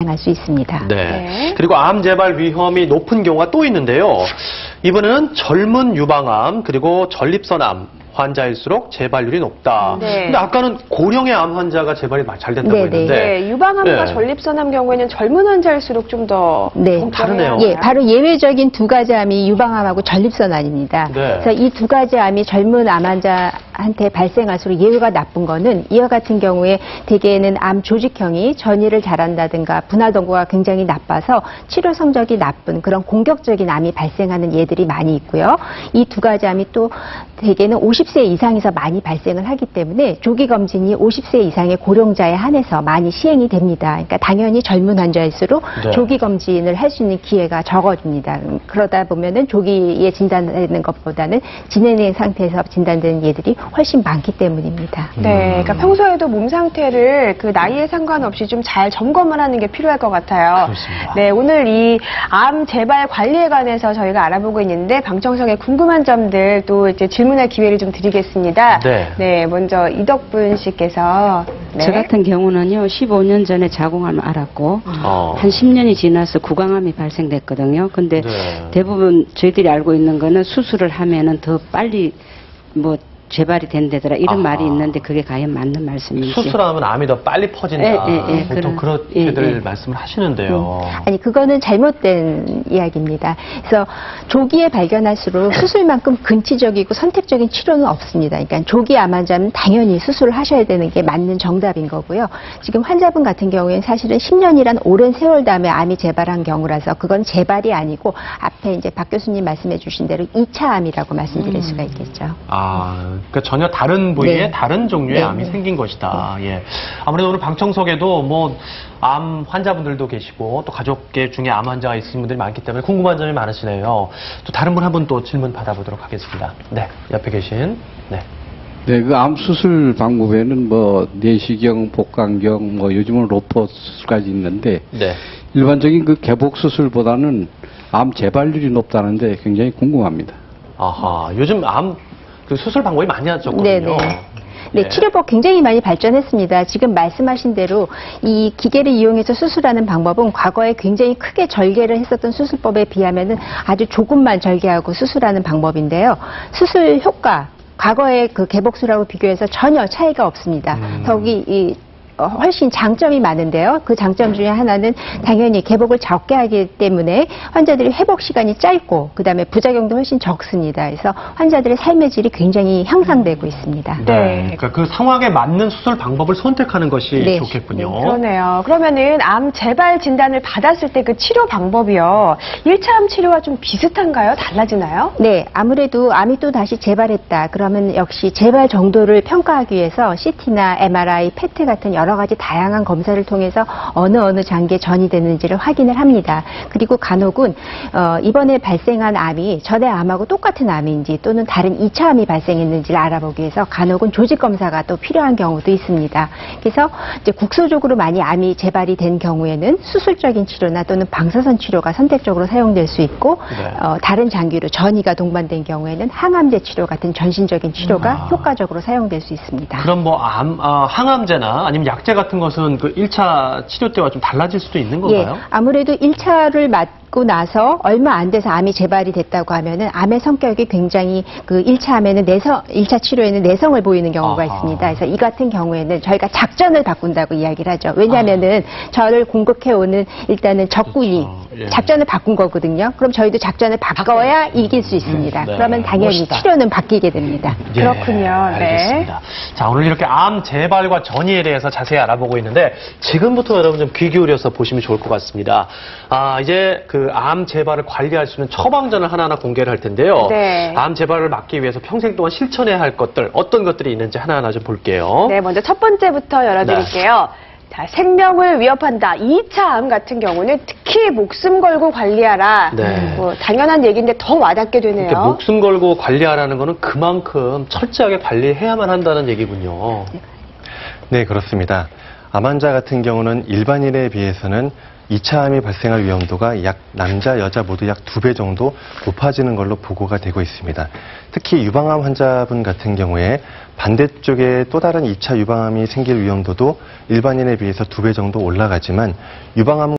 발생할 수 있습니다. 네. 그리고 암 재발 위험이 높은 경우가 또 있는데요. 이번에는 젊은 유방암 그리고 전립선암 환자일수록 재발률이 높다. 네. 근데 아까는 고령의 암 환자가 재발이 잘 된다고 했는데. 네, 유방암과 네. 전립선암 경우에는 젊은 환자일수록 좀 더 다르네요. 예, 바로 예외적인 두 가지 암이 유방암하고 전립선암입니다. 네. 그래서 이 두 가지 암이 젊은 암 환자한테 발생할수록 예후가 나쁜 거는 이와 같은 경우에 대개는 암 조직형이 전이를 잘한다든가 분할 동거가 굉장히 나빠서 치료 성적이 나쁜 그런 공격적인 암이 발생하는 예들이 많이 있고요. 이 두 가지 암이 또 대개는 50세 이상에서 많이 발생을 하기 때문에 조기 검진이 50세 이상의 고령자에 한해서 많이 시행이 됩니다. 그러니까 당연히 젊은 환자일수록 네. 조기 검진을 할 수 있는 기회가 적어집니다. 그러다 보면은 조기에 진단되는 것보다는 진행된 상태에서 진단되는 예들이 훨씬 많기 때문입니다. 네, 그러니까 평소에도 몸 상태를 그 나이에 상관없이 좀 잘 점검을 하는 게 필요할 것 같아요. 그렇습니다. 네, 오늘 이 암 재발 관리에 관해서 저희가 알아보고 있는데 방청석에 궁금한 점들 또 이제 질문할 기회를 좀 드리겠습니다. 네. 먼저 이덕분 씨께서 저 같은 경우는요, 15년 전에 자궁암을 앓았고 한 10년이 지나서 구강암이 발생됐거든요. 근데 네. 대부분 저희들이 알고 있는 거는 수술을 하면은 더 빨리 뭐 재발이 된다더라 이런 말이 있는데 그게 과연 맞는 말씀인지. 수술하면 암이 더 빨리 퍼진다. 보통 그렇게들 말씀을 하시는데요. 아니 그거는 잘못된 이야기입니다. 그래서 조기에 발견할수록 수술만큼 근치적이고 선택적인 치료는 없습니다. 그러니까 조기 암 환자는 당연히 수술을 하셔야 되는 게 맞는 정답인 거고요. 지금 환자분 같은 경우에는 사실은 10년이란 오랜 세월 다음에 암이 재발한 경우라서 그건 재발이 아니고 앞에 이제 박 교수님 말씀해 주신 대로 2차 암이라고 말씀드릴 수가 있겠죠. 그러니까 전혀 다른 부위에 네. 다른 종류의 네. 암이 생긴 것이다. 예. 아무래도 오늘 방청석에도 뭐 암 환자분들도 계시고 또 가족계 중에 암 환자가 있으신 분들이 많기 때문에 궁금한 점이 많으시네요. 또 다른 분 한 분 또 질문 받아보도록 하겠습니다. 네, 옆에 계신 네. 네, 그 암 수술 방법에는 뭐 내시경, 복강경, 뭐 요즘은 로봇 수술까지 있는데 네. 일반적인 그 개복 수술보다는 암 재발률이 높다는데 굉장히 궁금합니다. 아하, 요즘 암 그 수술 방법이 많이 하셨거든요. 네네. 네, 치료법 굉장히 많이 발전했습니다. 지금 말씀하신 대로 이 기계를 이용해서 수술하는 방법은 과거에 굉장히 크게 절개를 했었던 수술법에 비하면은 아주 조금만 절개하고 수술하는 방법인데요. 수술 효과, 과거의 그 개복술하고 비교해서 전혀 차이가 없습니다. 더욱이 훨씬 장점이 많은데요. 그 장점 중에 하나는 당연히 개복을 적게 하기 때문에 환자들이 회복 시간이 짧고 그다음에 부작용도 훨씬 적습니다. 그래서 환자들의 삶의 질이 굉장히 향상되고 있습니다. 네. 그러니까 그 상황에 맞는 수술 방법을 선택하는 것이 네. 좋겠군요. 그러네요. 그러면은 암 재발 진단을 받았을 때 그 치료 방법이요. 1차 암 치료와 좀 비슷한가요? 달라지나요? 네, 아무래도 암이 또 다시 재발했다. 그러면 역시 재발 정도를 평가하기 위해서 CT나 MRI, PET 같은 여러 가지 다양한 검사를 통해서 어느 장기에 전이 됐는지를 확인을 합니다. 그리고 간혹은 이번에 발생한 암이 전의 암하고 똑같은 암인지 또는 다른 2차 암이 발생했는지를 알아보기 위해서 간혹은 조직 검사가 또 필요한 경우도 있습니다. 그래서 이제 국소적으로 많이 암이 재발이 된 경우에는 수술적인 치료나 또는 방사선 치료가 선택적으로 사용될 수 있고 다른 장기로 전이가 동반된 경우에는 항암제 치료 같은 전신적인 치료가 효과적으로 사용될 수 있습니다. 그럼 뭐 항암제나 아니면 약제 같은 것은 그 1차 치료 때와 좀 달라질 수도 있는 건가요? 예, 아무래도 1차를 맞고 나서 얼마 안 돼서 암이 재발이 됐다고 하면은 암의 성격이 굉장히 그 1차 암에는 1차 치료에는 내성을 보이는 경우가 있습니다. 그래서 이 같은 경우에는 저희가 작전을 바꾼다고 이야기를 하죠. 왜냐하면은 저를 공격해오는 일단은 적군이 그렇죠. 예. 작전을 바꾼 거거든요. 그럼 저희도 작전을 바꿔야 이길 수 있습니다. 네. 그러면 당연히 멋있다. 치료는 바뀌게 됩니다. 예, 그렇군요. 알겠습니다. 자, 오늘 이렇게 암 재발과 전이에 대해서 자세히 알아보고 있는데 지금부터 여러분 좀 귀 기울여서 보시면 좋을 것 같습니다. 이제 그 암 재발을 관리할 수 있는 처방전을 하나하나 공개를 할 텐데요. 네. 암 재발을 막기 위해서 평생 동안 실천해야 할 것들 어떤 것들이 있는지 하나하나 좀 볼게요. 네, 먼저 첫 번째부터 열어드릴게요. 자, 생명을 위협한다. 2차 암 같은 경우는 특히 목숨 걸고 관리하라. 네. 뭐 당연한 얘기인데 더 와닿게 되네요. 이렇게 목숨 걸고 관리하라는 거는 그만큼 철저하게 관리해야만 한다는 얘기군요. 네, 그렇습니다. 암 환자 같은 경우는 일반인에 비해서는 2차 암이 발생할 위험도가 남자, 여자 모두 약 2배 정도 높아지는 걸로 보고가 되고 있습니다. 특히 유방암 환자분 같은 경우에 반대쪽에 또 다른 2차 유방암이 생길 위험도도 일반인에 비해서 2배 정도 올라가지만 유방암